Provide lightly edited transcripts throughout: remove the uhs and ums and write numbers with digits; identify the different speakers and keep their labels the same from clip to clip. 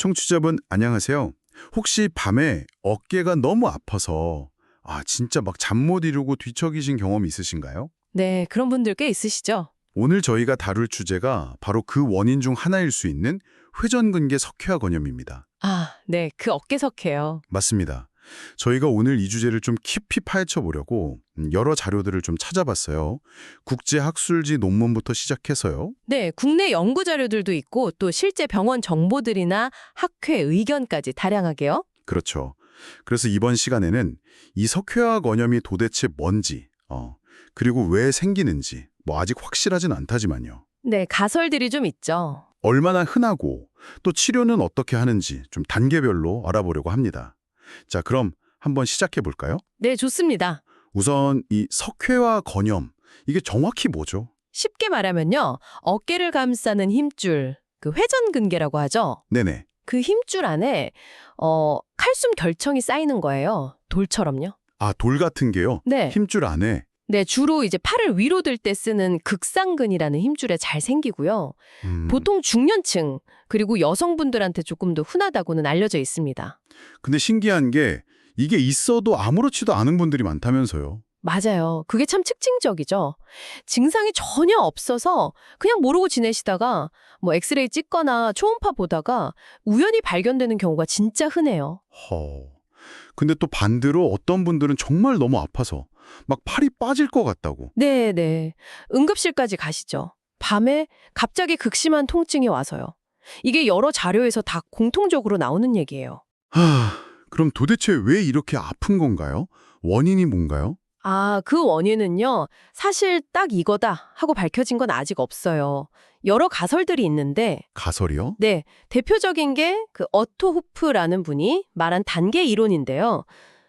Speaker 1: 청취자분 안녕하세요. 혹시 밤에 어깨가 너무 아파서 진짜 막 잠 못 이루고 뒤척이신 경험 있으신가요?
Speaker 2: 네, 그런 분들 꽤 있으시죠?
Speaker 1: 오늘 저희가 다룰 주제가 바로 그 원인 중 하나일 수 있는 회전근개 석회화 건염입니다.
Speaker 2: 네, 그 어깨석회요.
Speaker 1: 맞습니다. 저희가 오늘 이 주제를 좀 깊이 파헤쳐 보려고 여러 자료들을 좀 찾아봤어요. 국제학술지 논문부터 시작해서요.
Speaker 2: 네, 국내 연구 자료들도 있고 또 실제 병원 정보들이나 학회 의견까지 다량하게요.
Speaker 1: 그렇죠. 그래서 이번 시간에는 이 석회화 건염이 도대체 뭔지, 그리고 왜 생기는지 아직 확실하진 않다지만요.
Speaker 2: 네, 가설들이 좀 있죠.
Speaker 1: 얼마나 흔하고 또 치료는 어떻게 하는지 좀 단계별로 알아보려고 합니다. 자, 그럼 한번 시작해 볼까요?
Speaker 2: 네, 좋습니다.
Speaker 1: 우선 이 석회화 건염, 이게 정확히 뭐죠?
Speaker 2: 쉽게 말하면요. 어깨를 감싸는 힘줄, 그 회전근개라고 하죠.
Speaker 1: 네네.
Speaker 2: 그 힘줄 안에 칼슘 결청이 쌓이는 거예요. 돌처럼요.
Speaker 1: 돌 같은 게요?
Speaker 2: 네.
Speaker 1: 힘줄 안에?
Speaker 2: 네, 주로 이제 팔을 위로 들 때 쓰는 극상근이라는 힘줄에 잘 생기고요. 보통 중년층, 그리고 여성분들한테 조금 더 흔하다고는 알려져 있습니다.
Speaker 1: 근데 신기한 게 이게 있어도 아무렇지도 않은 분들이 많다면서요.
Speaker 2: 맞아요. 그게 참 특징적이죠. 증상이 전혀 없어서 그냥 모르고 지내시다가 엑스레이 찍거나 초음파 보다가 우연히 발견되는 경우가 진짜 흔해요.
Speaker 1: 근데 또 반대로 어떤 분들은 정말 너무 아파서 막 팔이 빠질 것 같다고.
Speaker 2: 네. 응급실까지 가시죠. 밤에 갑자기 극심한 통증이 와서요. 이게 여러 자료에서 다 공통적으로 나오는 얘기예요.
Speaker 1: 그럼 도대체 왜 이렇게 아픈 건가요? 원인이 뭔가요?
Speaker 2: 그 원인은요, 사실 딱 이거다 하고 밝혀진 건 아직 없어요. 여러 가설들이 있는데,
Speaker 1: 가설이요?
Speaker 2: 네, 대표적인 게 그 어토 후프라는 분이 말한 단계 이론인데요.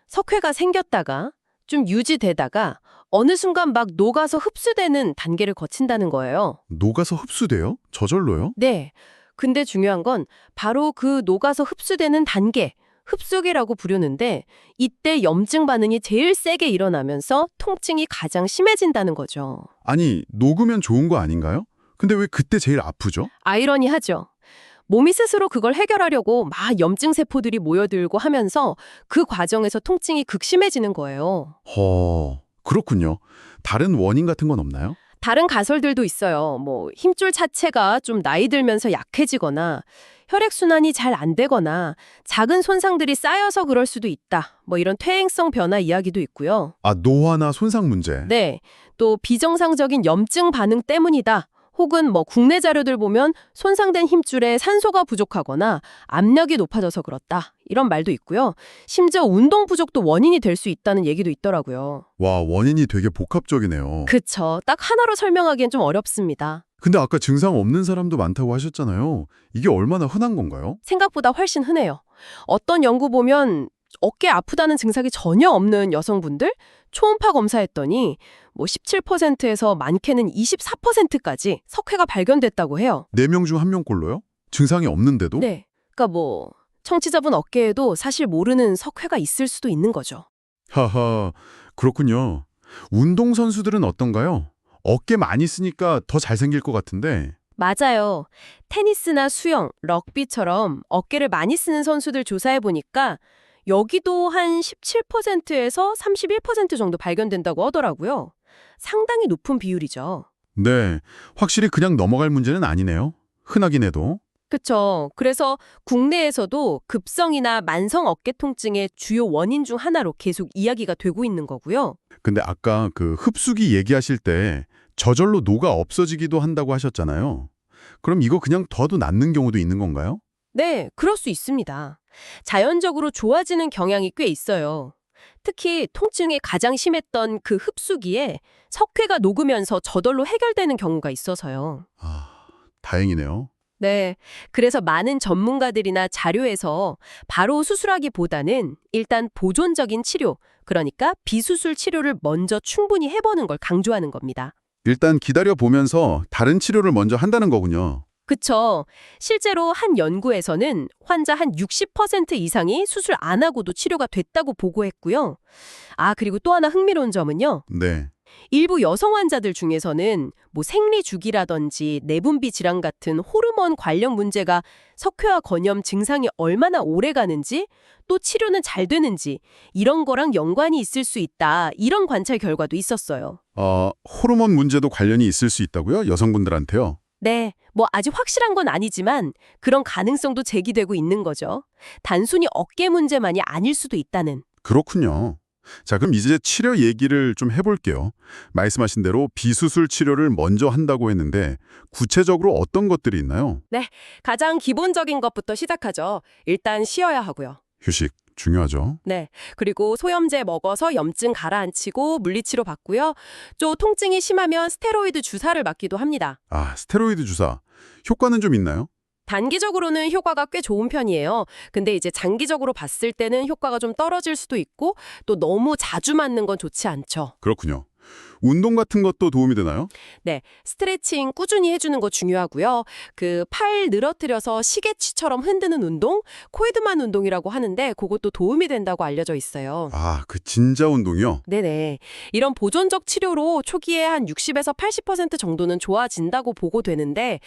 Speaker 2: 석회가 생겼다가 좀 유지되다가 어느 순간 막 녹아서 흡수되는 단계를 거친다는 거예요.
Speaker 1: 녹아서 흡수돼요? 저절로요?
Speaker 2: 네, 근데 중요한 건 바로 그 녹아서 흡수되는 단계, 흡수기라고 부르는데 이때 염증 반응이 제일 세게 일어나면서 통증이 가장 심해진다는 거죠.
Speaker 1: 아니, 녹으면 좋은 거 아닌가요? 근데 왜 그때 제일 아프죠?
Speaker 2: 아이러니하죠. 몸이 스스로 그걸 해결하려고 막 염증 세포들이 모여들고 하면서 그 과정에서 통증이 극심해지는 거예요.
Speaker 1: 그렇군요. 다른 원인 같은 건 없나요?
Speaker 2: 다른 가설들도 있어요. 힘줄 자체가 좀 나이 들면서 약해지거나 혈액순환이 잘 안 되거나 작은 손상들이 쌓여서 그럴 수도 있다. 이런 퇴행성 변화 이야기도 있고요.
Speaker 1: 노화나 손상 문제.
Speaker 2: 네, 또 비정상적인 염증 반응 때문이다. 혹은 국내 자료들 보면 손상된 힘줄에 산소가 부족하거나 압력이 높아져서 그렇다. 이런 말도 있고요. 심지어 운동 부족도 원인이 될 수 있다는 얘기도 있더라고요.
Speaker 1: 와, 원인이 되게 복합적이네요.
Speaker 2: 그쵸. 딱 하나로 설명하기엔 좀 어렵습니다.
Speaker 1: 근데 아까 증상 없는 사람도 많다고 하셨잖아요. 이게 얼마나 흔한 건가요?
Speaker 2: 생각보다 훨씬 흔해요. 어떤 연구 보면 어깨 아프다는 증상이 전혀 없는 여성분들 초음파 검사했더니 17%에서 많게는 24%까지 석회가 발견됐다고 해요.
Speaker 1: 4명 중 1명꼴로요? 증상이 없는데도?
Speaker 2: 네. 그러니까 청취자분 어깨에도 사실 모르는 석회가 있을 수도 있는 거죠.
Speaker 1: 하하, 그렇군요. 운동선수들은 어떤가요? 어깨 많이 쓰니까 더 잘생길 것 같은데.
Speaker 2: 맞아요. 테니스나 수영, 럭비처럼 어깨를 많이 쓰는 선수들 조사해보니까 여기도 한 17%에서 31% 정도 발견된다고 하더라고요. 상당히 높은 비율이죠.
Speaker 1: 네, 확실히 그냥 넘어갈 문제는 아니네요. 흔하긴 해도.
Speaker 2: 그쵸. 그래서 국내에서도 급성이나 만성 어깨 통증의 주요 원인 중 하나로 계속 이야기가 되고 있는 거고요.
Speaker 1: 근데 아까 그 흡수기 얘기하실 때 저절로 녹아 없어지기도 한다고 하셨잖아요. 그럼 이거 그냥 둬도 낫는 경우도 있는 건가요?
Speaker 2: 네, 그럴 수 있습니다. 자연적으로 좋아지는 경향이 꽤 있어요. 특히 통증이 가장 심했던 그 흡수기에 석회가 녹으면서 저절로 해결되는 경우가 있어서요.
Speaker 1: 다행이네요.
Speaker 2: 네, 그래서 많은 전문가들이나 자료에서 바로 수술하기보다는 일단 보존적인 치료, 그러니까 비수술 치료를 먼저 충분히 해보는 걸 강조하는 겁니다.
Speaker 1: 일단 기다려보면서 다른 치료를 먼저 한다는 거군요.
Speaker 2: 그쵸. 실제로 한 연구에서는 환자 한 60% 이상이 수술 안 하고도 치료가 됐다고 보고했고요. 그리고 또 하나 흥미로운 점은요.
Speaker 1: 네.
Speaker 2: 일부 여성 환자들 중에서는 뭐 생리주기라든지 내분비 질환 같은 호르몬 관련 문제가 석회화 건염 증상이 얼마나 오래 가는지, 또 치료는 잘 되는지 이런 거랑 연관이 있을 수 있다. 이런 관찰 결과도 있었어요.
Speaker 1: 호르몬 문제도 관련이 있을 수 있다고요? 여성분들한테요?
Speaker 2: 네, 뭐 아직 확실한 건 아니지만 그런 가능성도 제기되고 있는 거죠. 단순히 어깨 문제만이 아닐 수도 있다는.
Speaker 1: 그렇군요. 자, 그럼 이제 치료 얘기를 좀 해볼게요. 말씀하신 대로 비수술 치료를 먼저 한다고 했는데 구체적으로 어떤 것들이 있나요?
Speaker 2: 가장 기본적인 것부터 시작하죠. 일단 쉬어야 하고요.
Speaker 1: 휴식, 중요하죠.
Speaker 2: 네. 그리고 소염제 먹어서 염증 가라앉히고 물리치료 받고요. 또 통증이 심하면 스테로이드 주사를 맞기도 합니다.
Speaker 1: 스테로이드 주사. 효과는 좀 있나요?
Speaker 2: 단기적으로는 효과가 꽤 좋은 편이에요. 근데 이제 장기적으로 봤을 때는 효과가 좀 떨어질 수도 있고 또 너무 자주 맞는 건 좋지 않죠.
Speaker 1: 그렇군요. 운동 같은 것도 도움이 되나요?
Speaker 2: 네, 스트레칭 꾸준히 해주는 거 중요하고요. 그 팔 늘어뜨려서 시계치처럼 흔드는 운동, 코이드만 운동이라고 하는데 그것도 도움이 된다고 알려져 있어요.
Speaker 1: 그 진자 운동이요?
Speaker 2: 네네. 이런 보존적 치료로 초기에 한 60에서 80% 정도는 좋아진다고 보고되는데,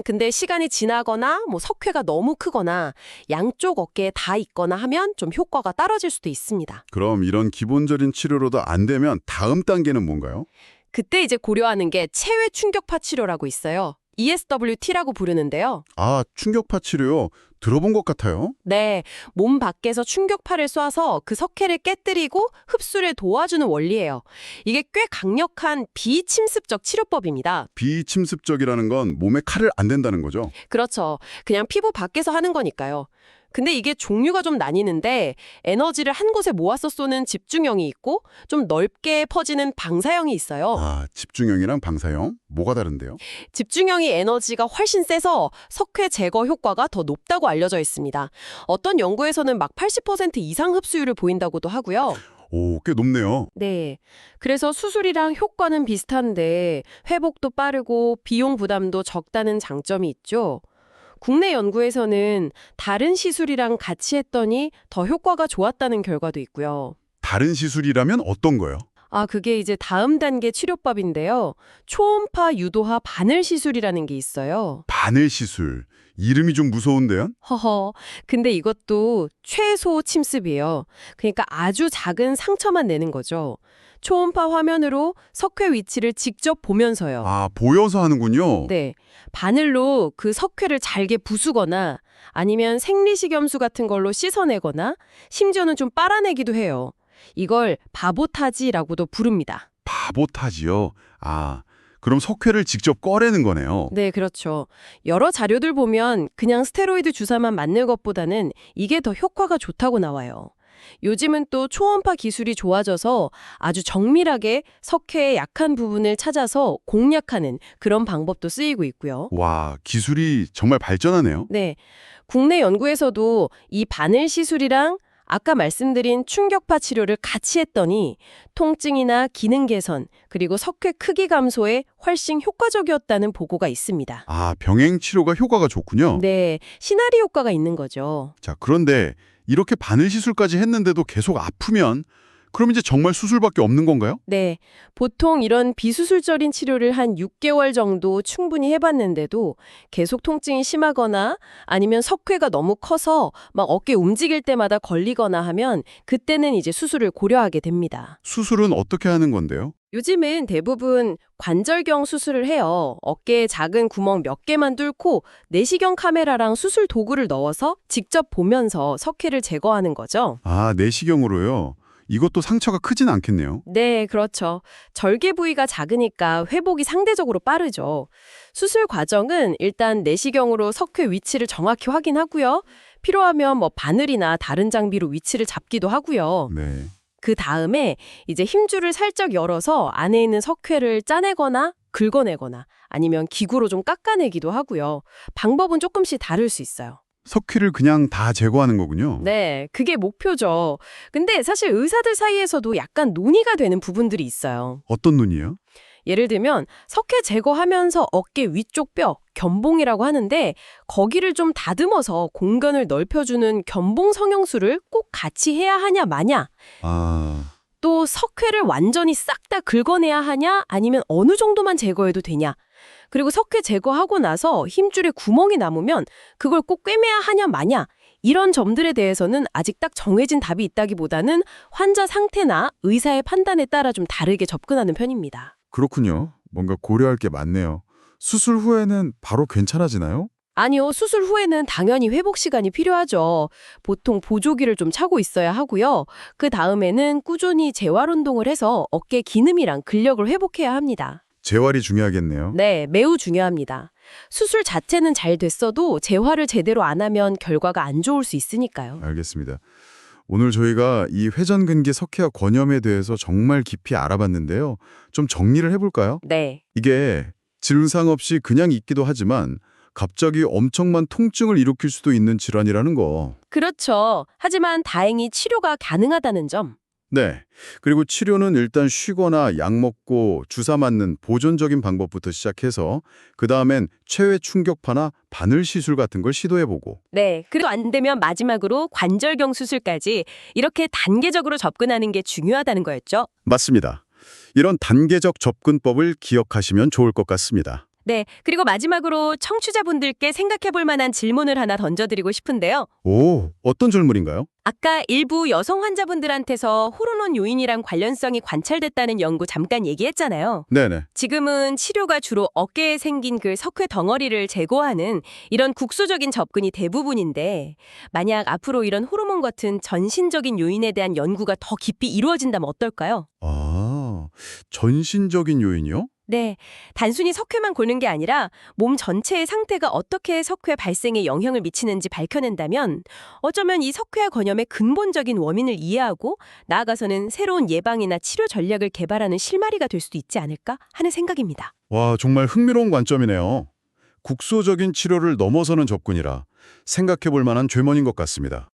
Speaker 2: 근데 시간이 지나거나 뭐 석회가 너무 크거나 양쪽 어깨에 다 있거나 하면 좀 효과가 떨어질 수도 있습니다.
Speaker 1: 그럼 이런 기본적인 치료로도 안 되면 다음 단계는 뭔가요?
Speaker 2: 그때 이제 고려하는 게 체외 충격파 치료라고 있어요. ESWT라고 부르는데요.
Speaker 1: 충격파 치료요. 들어본 것 같아요.
Speaker 2: 네, 몸 밖에서 충격파를 쏴서 그 석회를 깨뜨리고 흡수를 도와주는 원리예요. 이게 꽤 강력한 비침습적 치료법입니다.
Speaker 1: 비침습적이라는 건 몸에 칼을 안 댄다는 거죠.
Speaker 2: 그렇죠. 그냥 피부 밖에서 하는 거니까요. 근데 이게 종류가 좀 나뉘는데 에너지를 한 곳에 모아서 쏘는 집중형이 있고 좀 넓게 퍼지는 방사형이 있어요.
Speaker 1: 집중형이랑 방사형? 뭐가 다른데요?
Speaker 2: 집중형이 에너지가 훨씬 세서 석회 제거 효과가 더 높다고 알려져 있습니다. 어떤 연구에서는 막 80% 이상 흡수율을 보인다고도 하고요.
Speaker 1: 꽤 높네요.
Speaker 2: 네. 그래서 수술이랑 효과는 비슷한데 회복도 빠르고 비용 부담도 적다는 장점이 있죠. 국내 연구에서는 다른 시술이랑 같이 했더니 더 효과가 좋았다는 결과도 있고요.
Speaker 1: 다른 시술이라면 어떤 거요?
Speaker 2: 그게 이제 다음 단계 치료법인데요. 초음파 유도화 바늘 시술이라는 게 있어요.
Speaker 1: 바늘 시술. 이름이 좀 무서운데요?
Speaker 2: 허허. 근데 이것도 최소 침습이에요. 그러니까 아주 작은 상처만 내는 거죠. 초음파 화면으로 석회 위치를 직접 보면서요.
Speaker 1: 보여서 하는군요.
Speaker 2: 네. 바늘로 그 석회를 잘게 부수거나 아니면 생리식염수 같은 걸로 씻어내거나 심지어는 좀 빨아내기도 해요. 이걸 바보타지라고도 부릅니다.
Speaker 1: 바보타지요? 그럼 석회를 직접 꺼내는 거네요.
Speaker 2: 네, 그렇죠. 여러 자료들 보면 그냥 스테로이드 주사만 맞는 것보다는 이게 더 효과가 좋다고 나와요. 요즘은 또 초음파 기술이 좋아져서 아주 정밀하게 석회의 약한 부분을 찾아서 공략하는 그런 방법도 쓰이고 있고요.
Speaker 1: 와, 기술이 정말 발전하네요.
Speaker 2: 네, 국내 연구에서도 이 바늘 시술이랑 아까 말씀드린 충격파 치료를 같이 했더니 통증이나 기능 개선, 그리고 석회 크기 감소에 훨씬 효과적이었다는 보고가 있습니다.
Speaker 1: 병행 치료가 효과가 좋군요.
Speaker 2: 네, 시나리 효과가 있는 거죠.
Speaker 1: 자, 그런데 이렇게 바늘 시술까지 했는데도 계속 아프면 그럼 이제 정말 수술밖에 없는 건가요?
Speaker 2: 네, 보통 이런 비수술적인 치료를 한 6개월 정도 충분히 해봤는데도 계속 통증이 심하거나 아니면 석회가 너무 커서 막 어깨 움직일 때마다 걸리거나 하면 그때는 이제 수술을 고려하게 됩니다.
Speaker 1: 수술은 어떻게 하는 건데요?
Speaker 2: 요즘은 대부분 관절경 수술을 해요. 어깨에 작은 구멍 몇 개만 뚫고 내시경 카메라랑 수술 도구를 넣어서 직접 보면서 석회를 제거하는 거죠.
Speaker 1: 내시경으로요? 이것도 상처가 크진 않겠네요.
Speaker 2: 네, 그렇죠. 절개 부위가 작으니까 회복이 상대적으로 빠르죠. 수술 과정은 일단 내시경으로 석회 위치를 정확히 확인하고요. 필요하면 뭐 바늘이나 다른 장비로 위치를 잡기도 하고요.
Speaker 1: 네.
Speaker 2: 그 다음에 이제 힘줄을 살짝 열어서 안에 있는 석회를 짜내거나 긁어내거나 아니면 기구로 좀 깎아내기도 하고요. 방법은 조금씩 다를 수 있어요.
Speaker 1: 석회를 그냥 다 제거하는 거군요.
Speaker 2: 네, 그게 목표죠. 근데 사실 의사들 사이에서도 약간 논의가 되는 부분들이 있어요.
Speaker 1: 어떤 눈이요?
Speaker 2: 예를 들면 석회 제거하면서 어깨 위쪽 뼈, 견봉이라고 하는데 거기를 좀 다듬어서 공간을 넓혀주는 견봉 성형술을 꼭 같이 해야 하냐 마냐. 또 석회를 완전히 싹 다 긁어내야 하냐 아니면 어느 정도만 제거해도 되냐. 그리고 석회 제거하고 나서 힘줄에 구멍이 남으면 그걸 꼭 꿰매야 하냐 마냐. 이런 점들에 대해서는 아직 딱 정해진 답이 있다기보다는 환자 상태나 의사의 판단에 따라 좀 다르게 접근하는 편입니다.
Speaker 3: 그렇군요. 뭔가 고려할 게 많네요. 수술 후에는 바로 괜찮아지나요?
Speaker 2: 아니요, 수술 후에는 당연히 회복 시간이 필요하죠. 보통 보조기를 좀 차고 있어야 하고요. 그 다음에는 꾸준히 재활 운동을 해서 어깨 기능이랑 근력을 회복해야 합니다.
Speaker 3: 재활이 중요하겠네요.
Speaker 2: 네, 매우 중요합니다. 수술 자체는 잘 됐어도 재활을 제대로 안 하면 결과가 안 좋을 수 있으니까요.
Speaker 3: 알겠습니다. 오늘 저희가 이 회전근개 석회화 권염에 대해서 정말 깊이 알아봤는데요. 좀 정리를 해볼까요?
Speaker 2: 네.
Speaker 3: 이게 증상 없이 그냥 있기도 하지만 갑자기 엄청난 통증을 일으킬 수도 있는 질환이라는 거.
Speaker 2: 그렇죠. 하지만 다행히 치료가 가능하다는 점.
Speaker 3: 네. 그리고 치료는 일단 쉬거나 약 먹고 주사 맞는 보존적인 방법부터 시작해서 그다음엔 체외 충격파나 바늘 시술 같은 걸 시도해보고.
Speaker 2: 네. 그래도 안 되면 마지막으로 관절경 수술까지 이렇게 단계적으로 접근하는 게 중요하다는 거였죠.
Speaker 3: 맞습니다. 이런 단계적 접근법을 기억하시면 좋을 것 같습니다.
Speaker 2: 네. 그리고 마지막으로 청취자분들께 생각해 볼 만한 질문을 하나 던져드리고 싶은데요.
Speaker 3: 오, 어떤 질문인가요?
Speaker 2: 아까 일부 여성 환자분들한테서 호르몬 요인이랑 관련성이 관찰됐다는 연구 잠깐 얘기했잖아요.
Speaker 3: 네네.
Speaker 2: 지금은 치료가 주로 어깨에 생긴 그 석회 덩어리를 제거하는 이런 국소적인 접근이 대부분인데 만약 앞으로 이런 호르몬 같은 전신적인 요인에 대한 연구가 더 깊이 이루어진다면 어떨까요?
Speaker 3: 아, 전신적인 요인이요?
Speaker 2: 네, 단순히 석회만 고는 게 아니라 몸 전체의 상태가 어떻게 석회 발생에 영향을 미치는지 밝혀낸다면 어쩌면 이 석회화 건염의 근본적인 원인을 이해하고 나아가서는 새로운 예방이나 치료 전략을 개발하는 실마리가 될 수도 있지 않을까 하는 생각입니다.
Speaker 3: 와, 정말 흥미로운 관점이네요. 국소적인 치료를 넘어서는 접근이라 생각해 볼 만한 죄문인 것 같습니다.